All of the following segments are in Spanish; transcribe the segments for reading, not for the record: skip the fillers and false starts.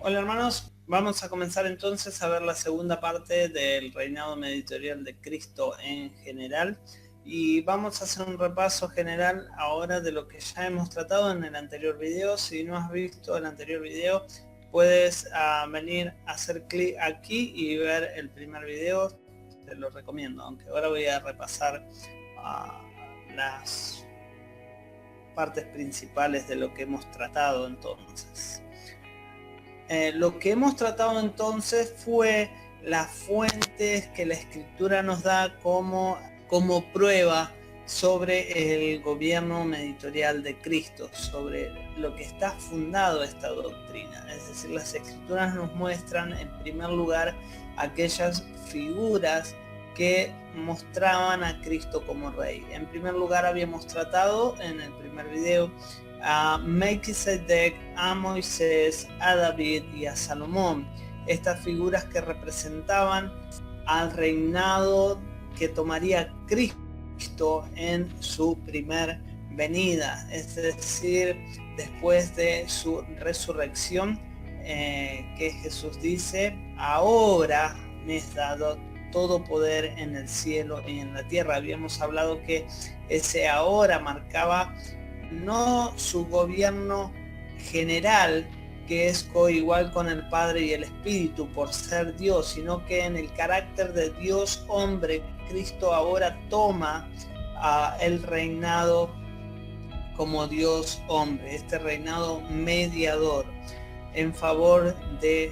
Hola hermanos, vamos a comenzar entonces a ver la segunda parte del reinado meditorial de Cristo en general y vamos a hacer un repaso general ahora de lo que ya hemos tratado en el anterior video. Si no has visto el anterior video, puedes venir a hacer clic aquí y ver el primer video, te lo recomiendo, aunque ahora voy a repasar las partes principales de lo que hemos tratado entonces. Lo que hemos tratado entonces fue las fuentes que la escritura nos da como prueba sobre el gobierno meditorial de Cristo, sobre lo que está fundado esta doctrina. Es decir, las escrituras nos muestran en primer lugar aquellas figuras que mostraban a Cristo como rey. En primer lugar habíamos tratado en el primer video a Melquisedec, a Moisés, a David y a Salomón, estas figuras que representaban al reinado que tomaría Cristo en su primer venida, es decir, después de su resurrección, que Jesús dice: ahora me es dado todo poder en el cielo y en la tierra. Habíamos hablado que ese ahora marcaba no su gobierno general, que es coigual con el Padre y el Espíritu por ser Dios, sino que en el carácter de Dios hombre, Cristo ahora toma el reinado como Dios hombre, este reinado mediador en favor de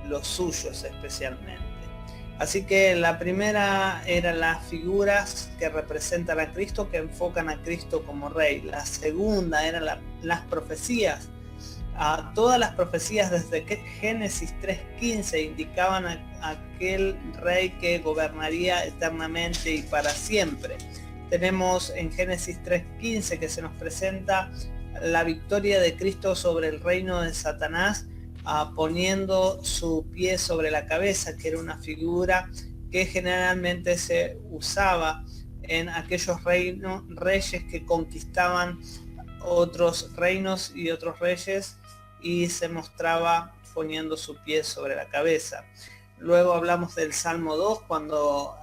los suyos especialmente. Así que la primera era las figuras que representan a Cristo, que enfocan a Cristo como rey. La segunda eran las profecías. Todas las profecías desde Génesis 3:15 indicaban a aquel rey que gobernaría eternamente y para siempre. Tenemos en Génesis 3:15 que se nos presenta la victoria de Cristo sobre el reino de Satanás, poniendo su pie sobre la cabeza, que era una figura que generalmente se usaba en aquellos reyes que conquistaban otros reinos y otros reyes, y se mostraba poniendo su pie sobre la cabeza. Luego hablamos del Salmo 2, cuando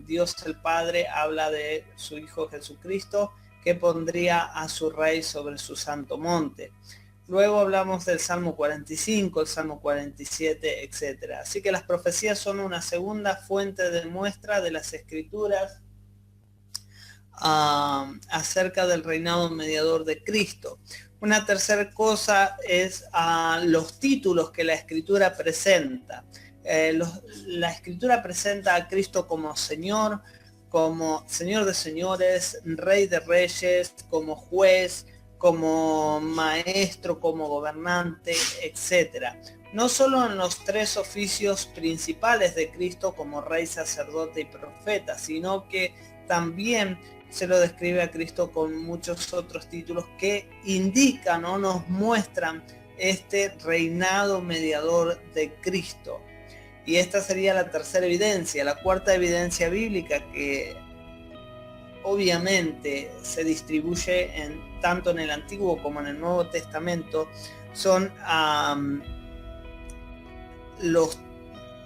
Dios el Padre habla de su Hijo Jesucristo, que pondría a su rey sobre su santo monte. Luego hablamos del Salmo 45, el Salmo 47, etc. Así que las profecías son una segunda fuente de muestra de las escrituras acerca del reinado mediador de Cristo. Una tercera cosa es los títulos que la escritura presenta. La escritura presenta a Cristo como Señor de señores, Rey de reyes, como juez, como maestro, como gobernante, etc. No solo en los tres oficios principales de Cristo como rey, sacerdote y profeta, sino que también se lo describe a Cristo con muchos otros títulos que indican o nos muestran este reinado mediador de Cristo. Y esta sería la tercera evidencia. La cuarta evidencia bíblica, que obviamente se distribuye tanto en el Antiguo como en el Nuevo Testamento, son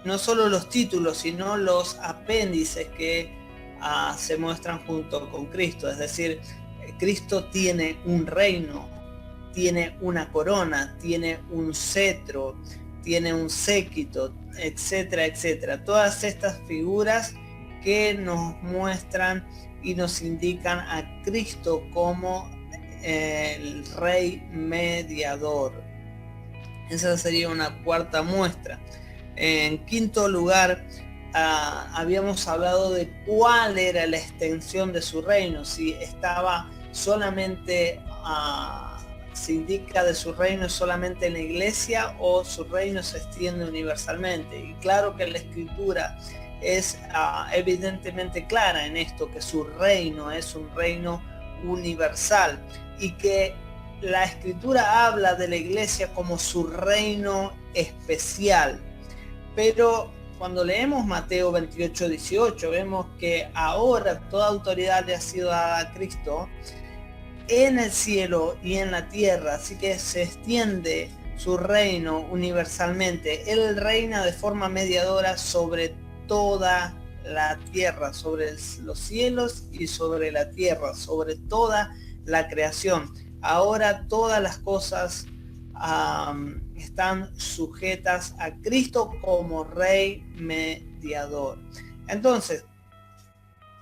no solo los títulos, sino los apéndices que se muestran junto con Cristo. Es decir, Cristo tiene un reino, tiene una corona, tiene un cetro, tiene un séquito, etcétera, etcétera. Todas estas figuras que nos muestran y nos indican a Cristo como el rey mediador. Esa sería una cuarta muestra. En quinto lugar, habíamos hablado de cuál era la extensión de su reino, si estaba solamente, se indica de su reino solamente en la iglesia o su reino se extiende universalmente. Y claro que la escritura es evidentemente clara en esto, que su reino es un reino universal y que la escritura habla de la iglesia como su reino especial. Pero cuando leemos Mateo 28:18 vemos que ahora toda autoridad le ha sido dada a Cristo en el cielo y en la tierra, así que se extiende su reino universalmente. Él reina de forma mediadora sobre toda la tierra, sobre los cielos y sobre la tierra, sobre toda la creación. Ahora todas las cosas están sujetas a Cristo como Rey mediador. Entonces,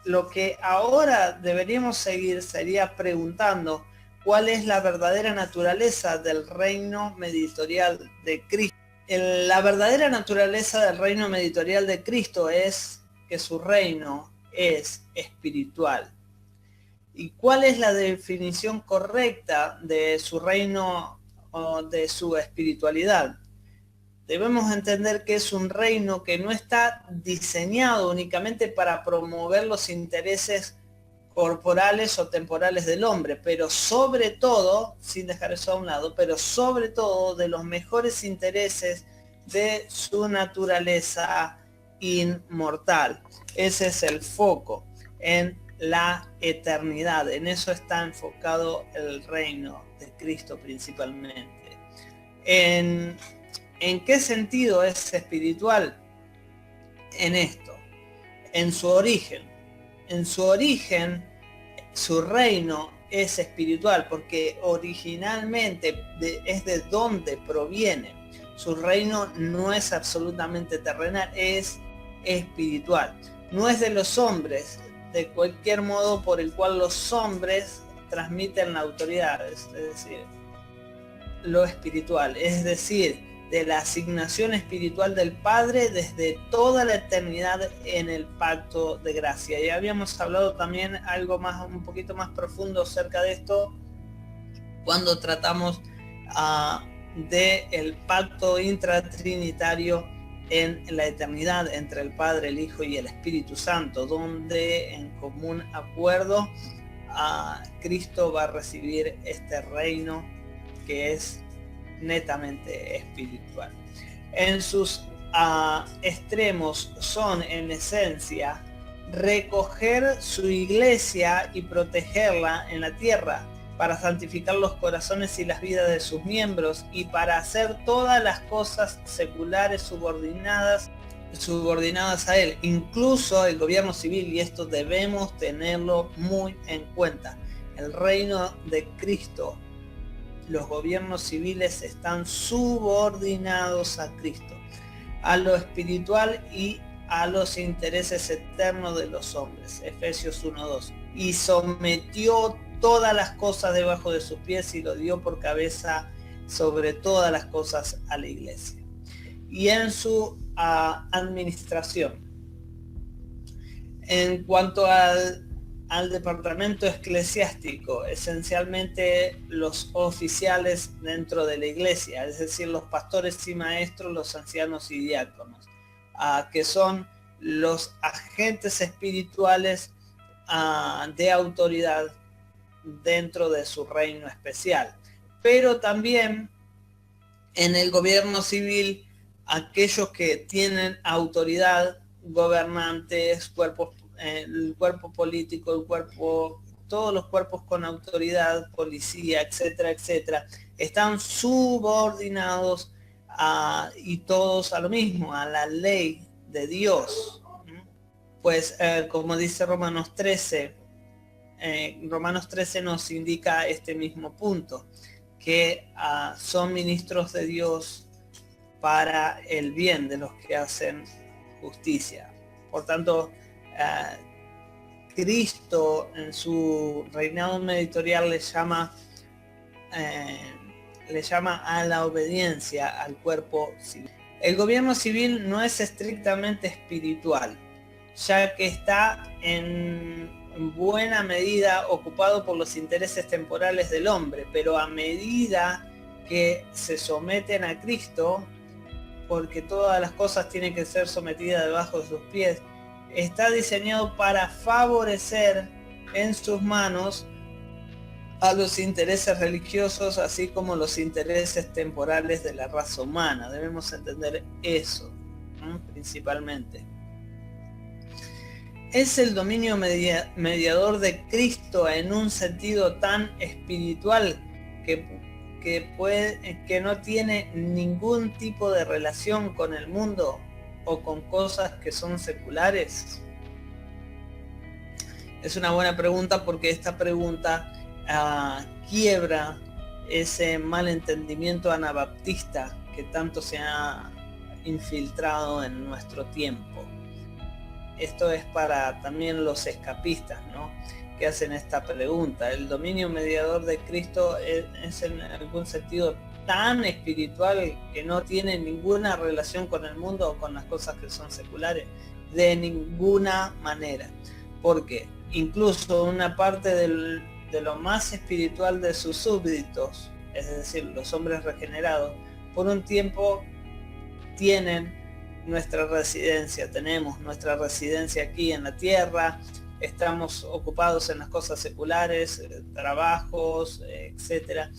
lo que ahora deberíamos seguir sería preguntando cuál es la verdadera naturaleza del reino mediatorial de Cristo. La verdadera naturaleza del reino mediatorial de Cristo es que su reino es espiritual. ¿Y cuál es la definición correcta de su reino o de su espiritualidad? Debemos entender que es un reino que no está diseñado únicamente para promover los intereses corporales o temporales del hombre, pero sobre todo, sin dejar eso a un lado, pero sobre todo de los mejores intereses de su naturaleza inmortal. Ese es el foco, en la eternidad. En eso está enfocado el reino de Cristo principalmente. ¿En qué sentido es espiritual? En esto, en su origen. En su origen, su reino es espiritual, porque originalmente es de donde proviene. Su reino no es absolutamente terrenal, es espiritual. No es de los hombres, de cualquier modo por el cual los hombres transmiten la autoridad, es decir, lo espiritual, es decir, de la asignación espiritual del Padre desde toda la eternidad en el pacto de gracia. Y habíamos hablado también algo más, un poquito más profundo acerca de esto cuando tratamos del pacto intratrinitario en la eternidad entre el Padre, el Hijo y el Espíritu Santo, donde en común acuerdo Cristo va a recibir este reino que es netamente espiritual. En sus extremos son en esencia recoger su iglesia y protegerla en la tierra para santificar los corazones y las vidas de sus miembros y para hacer todas las cosas seculares subordinadas a él, incluso el gobierno civil, y esto debemos tenerlo muy en cuenta. El reino de Cristo, los gobiernos civiles están subordinados a Cristo, a lo espiritual y a los intereses eternos de los hombres. Efesios 1:2. Y sometió todas las cosas debajo de sus pies y lo dio por cabeza sobre todas las cosas a la iglesia. Y en su administración, en cuanto al departamento eclesiástico, esencialmente los oficiales dentro de la iglesia, es decir, los pastores y maestros, los ancianos y diáconos, que son los agentes espirituales de autoridad dentro de su reino especial. Pero también en el gobierno civil, aquellos que tienen autoridad, gobernantes, el cuerpo político, todos los cuerpos con autoridad, policía, etcétera, etcétera, están subordinados y todos a lo mismo, a la ley de Dios. Pues como dice Romanos 13 nos indica este mismo punto, que son ministros de Dios para el bien de los que hacen justicia. Por tanto, Cristo en su reinado mediatorial le llama a la obediencia al cuerpo civil. El gobierno civil no es estrictamente espiritual, ya que está en buena medida ocupado por los intereses temporales del hombre, pero a medida que se someten a Cristo, porque todas las cosas tienen que ser sometidas debajo de sus pies, está diseñado para favorecer en sus manos a los intereses religiosos, así como los intereses temporales de la raza humana. Debemos entender eso, ¿no? Principalmente. ¿Es el dominio mediador de Cristo en un sentido tan espiritual que que no tiene ningún tipo de relación con el mundo o con cosas que son seculares? Es una buena pregunta, porque esta pregunta quiebra ese malentendimiento anabaptista que tanto se ha infiltrado en nuestro tiempo. Esto es para también los escapistas, ¿no?, que hacen esta pregunta. El dominio mediador de Cristo es en algún sentido tan espiritual que no tiene ninguna relación con el mundo o con las cosas que son seculares, de ninguna manera, porque incluso una parte de lo más espiritual de sus súbditos, es decir, los hombres regenerados, por un tiempo tenemos nuestra residencia aquí en la tierra, estamos ocupados en las cosas seculares, trabajos, etcétera.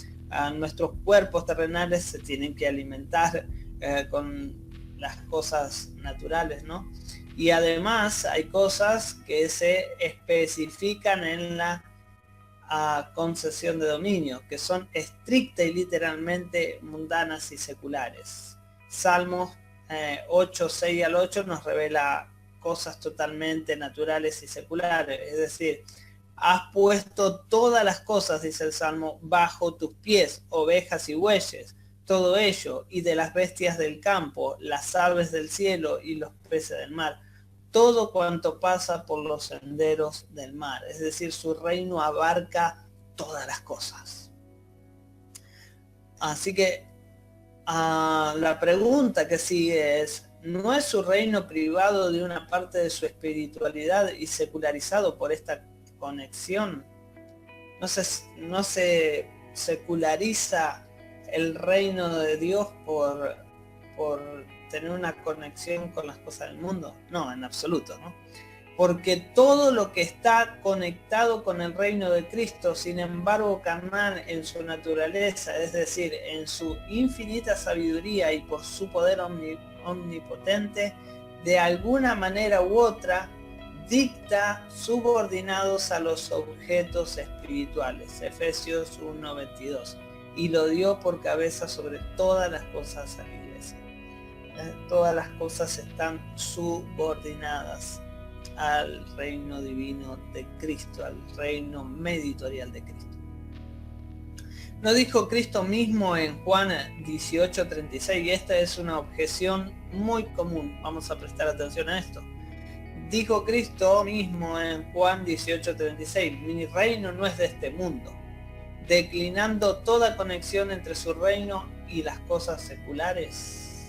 Nuestros cuerpos terrenales se tienen que alimentar con las cosas naturales, ¿no? Y además hay cosas que se especifican en la concesión de dominio, que son estricta y literalmente mundanas y seculares. Salmos 8, 6 al 8 nos revela cosas totalmente naturales y seculares, es decir, has puesto todas las cosas, dice el Salmo, bajo tus pies, ovejas y bueyes, todo ello, y de las bestias del campo, las aves del cielo y los peces del mar, todo cuanto pasa por los senderos del mar. Es decir, su reino abarca todas las cosas. Así que la pregunta que sigue es, ¿no es su reino privado de una parte de su espiritualidad y secularizado por esta conexión? ¿No se seculariza el reino de Dios por tener una conexión con las cosas del mundo? No, en absoluto, ¿no? Porque todo lo que está conectado con el reino de Cristo, sin embargo, carnal en su naturaleza, es decir, en su infinita sabiduría y por su poder omnipotente, de alguna manera u otra, dicta subordinados a los objetos espirituales. Efesios 1:22. Y lo dio por cabeza sobre todas las cosas a la iglesia. Todas las cosas están subordinadas al reino divino de Cristo, al reino mediatorial de Cristo. ¿No dijo Cristo mismo en Juan 18:36? Y esta es una objeción muy común, vamos a prestar atención a esto. Dijo Cristo mismo en Juan 18:36, mi reino no es de este mundo, declinando toda conexión entre su reino y las cosas seculares.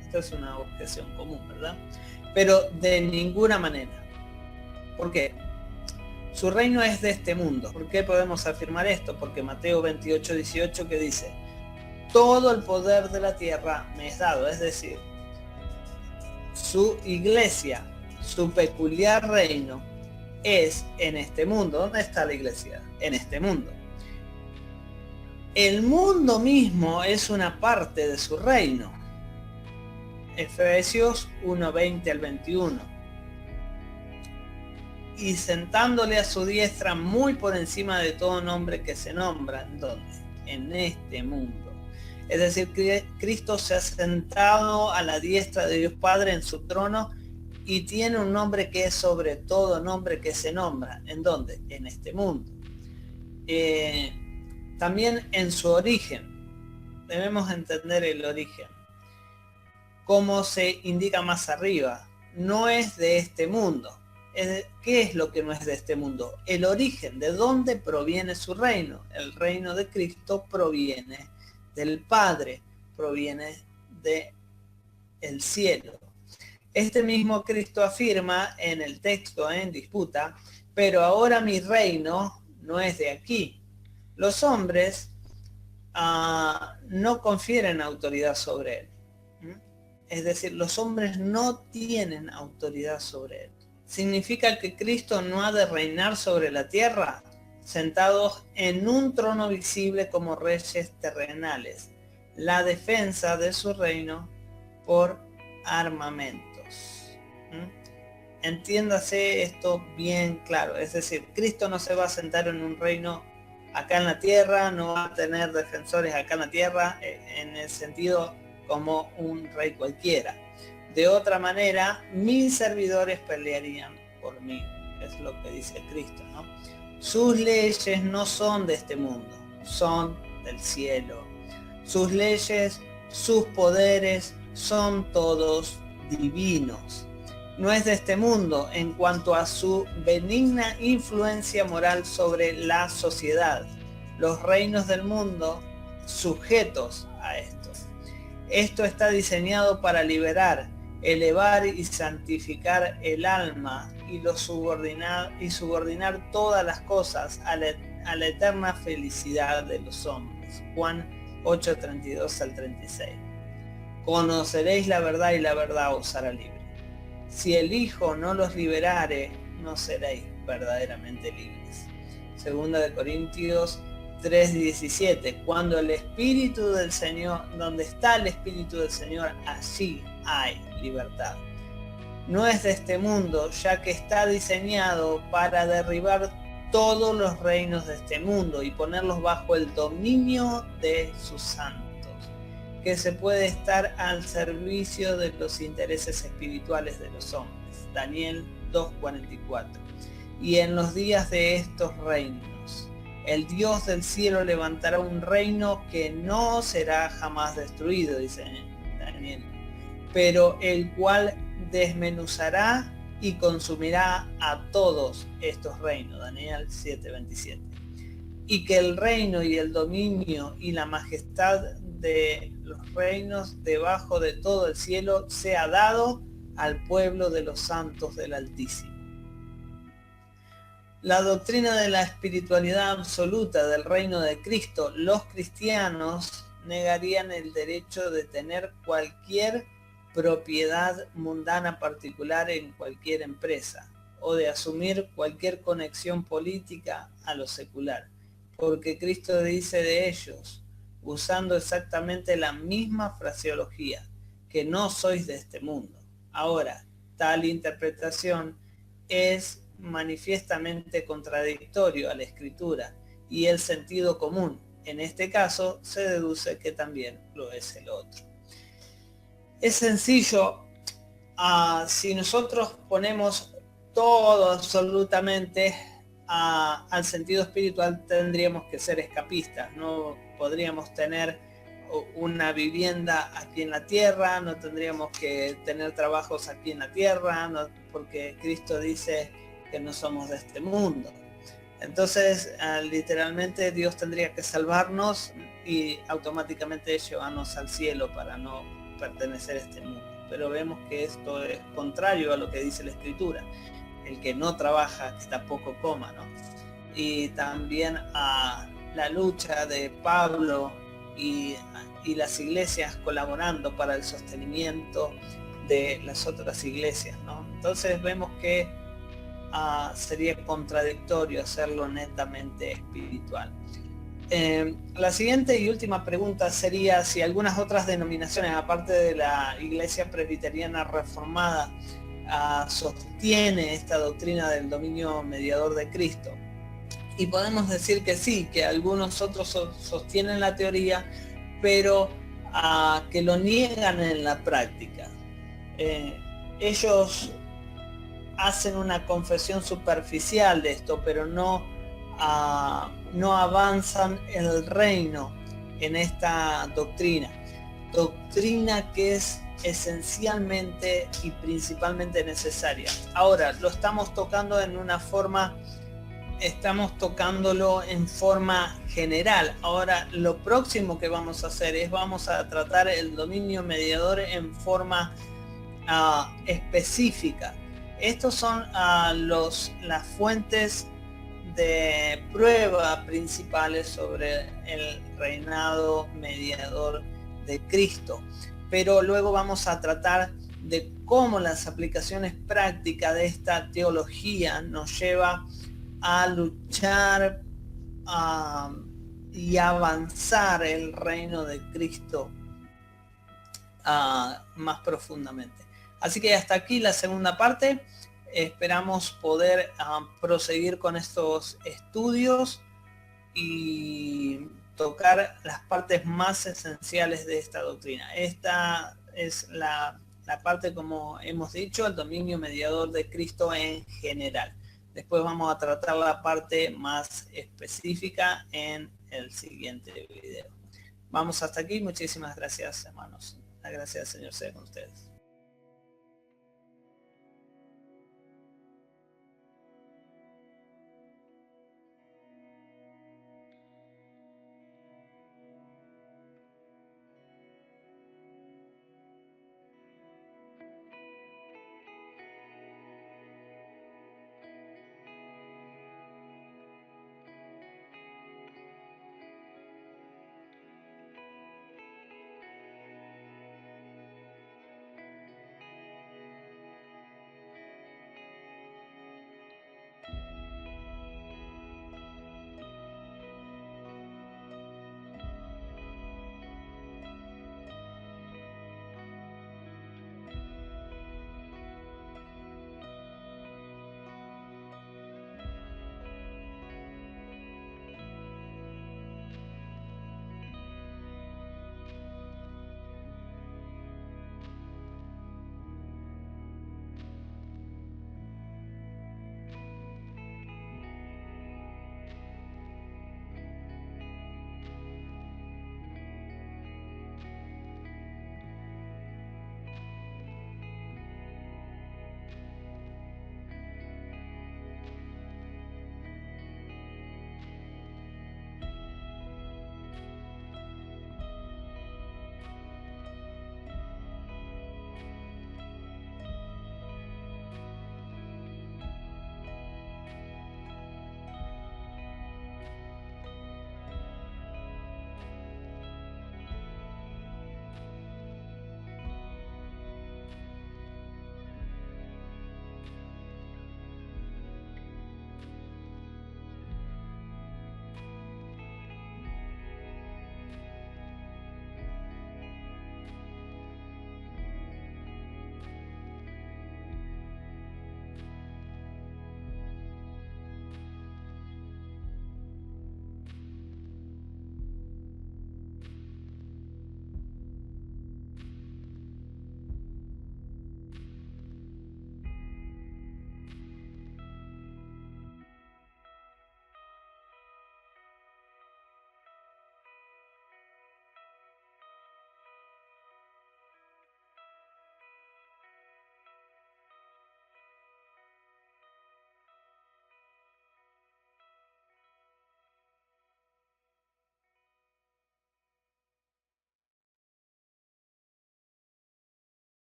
Esta es una objeción común, ¿verdad? Pero de ninguna manera. ¿Por qué? Su reino es de este mundo. ¿Por qué podemos afirmar esto? Porque Mateo 28:18 que dice, todo el poder de la tierra me es dado, es decir, su iglesia, su peculiar reino es en este mundo. ¿Dónde está la iglesia? En este mundo. El mundo mismo es una parte de su reino. Efesios 1:20 al 21. Y sentándole a su diestra muy por encima de todo nombre que se nombra, ¿dónde? En este mundo. Es decir, que Cristo se ha sentado a la diestra de Dios Padre en su trono y tiene un nombre que es sobre todo nombre que se nombra. ¿En dónde? En este mundo. También en su origen. Debemos entender el origen. Como se indica más arriba, no es de este mundo. ¿Qué es lo que no es de este mundo? El origen, de dónde proviene su reino. El reino de Cristo proviene del Padre, proviene del cielo. Este mismo Cristo afirma en el texto en disputa, pero ahora mi reino no es de aquí. Los hombres no confieren autoridad sobre él. Es decir, los hombres no tienen autoridad sobre él. ¿Significa que Cristo no ha de reinar sobre la tierra, sentados en un trono visible como reyes terrenales? La defensa de su reino por armamentos. Entiéndase esto bien claro. Es decir, Cristo no se va a sentar en un reino acá en la tierra, no va a tener defensores acá en la tierra, en el sentido como un rey cualquiera. De otra manera, 1000 servidores pelearían por mí, es lo que dice Cristo, ¿no? Sus leyes no son de este mundo, son del cielo. Sus leyes, sus poderes son todos divinos. No es de este mundo en cuanto a su benigna influencia moral sobre la sociedad. Los reinos del mundo sujetos a esto. Esto está diseñado para liberar, elevar y santificar el alma y subordinar todas las cosas a la eterna felicidad de los hombres. Juan 8:32 al 36. Conoceréis la verdad y la verdad os hará libre. Si el Hijo no los liberare, no seréis verdaderamente libres. Segunda de Corintios 3:17. Cuando el Espíritu del Señor, donde está el Espíritu del Señor, allí hay libertad. No es de este mundo, ya que está diseñado para derribar todos los reinos de este mundo y ponerlos bajo el dominio de sus santos, que se puede estar al servicio de los intereses espirituales de los hombres. Daniel 2:44. Y en los días de estos reinos, el Dios del cielo levantará un reino que no será jamás destruido, dice Daniel, pero el cual desmenuzará y consumirá a todos estos reinos. Daniel 7:27. Y que el reino y el dominio y la majestad de los reinos debajo de todo el cielo sea dado al pueblo de los santos del Altísimo. La doctrina de la espiritualidad absoluta del reino de Cristo, los cristianos negarían el derecho de tener cualquier propiedad mundana particular en cualquier empresa o de asumir cualquier conexión política a lo secular, porque Cristo dice de ellos, usando exactamente la misma fraseología, que no sois de este mundo. Ahora, tal interpretación es manifiestamente contradictorio a la Escritura y el sentido común. En este caso se deduce que también lo es el otro. Es sencillo, si nosotros ponemos todo absolutamente al sentido espiritual, tendríamos que ser escapistas, no podríamos tener una vivienda aquí en la tierra, no tendríamos que tener trabajos aquí en la tierra, no, porque Cristo dice que no somos de este mundo. Entonces, literalmente Dios tendría que salvarnos y automáticamente llevarnos al cielo para no pertenecer a este mundo. Pero vemos que esto es contrario a lo que dice la Escritura. El que no trabaja, que tampoco coma, ¿no? Y también a la lucha de Pablo y las iglesias colaborando para el sostenimiento de las otras iglesias, ¿no? Entonces vemos que sería contradictorio hacerlo netamente espiritual. La siguiente y última pregunta sería si algunas otras denominaciones, aparte de la Iglesia Presbiteriana Reformada, sostiene esta doctrina del dominio mediador de Cristo. Y podemos decir que sí, que algunos otros sostienen la teoría, pero que lo niegan en la práctica. Ellos hacen una confesión superficial de esto, pero no avanzan el reino en esta doctrina que es esencialmente y principalmente necesaria. Ahora lo estamos tocando en una forma, estamos tocándolo en forma general. Ahora lo próximo que vamos a hacer es vamos a tratar el dominio mediador en forma específica. Estos son las fuentes de prueba principales sobre el reinado mediador de Cristo. Pero luego vamos a tratar de cómo las aplicaciones prácticas de esta teología nos lleva a luchar y avanzar el reino de Cristo más profundamente. Así que hasta aquí la segunda parte. Esperamos poder proseguir con estos estudios y tocar las partes más esenciales de esta doctrina. Esta es la parte, como hemos dicho, el dominio mediador de Cristo en general. Después vamos a tratar la parte más específica en el siguiente video. Vamos hasta aquí. Muchísimas gracias, hermanos. La gracia del Señor sea con ustedes.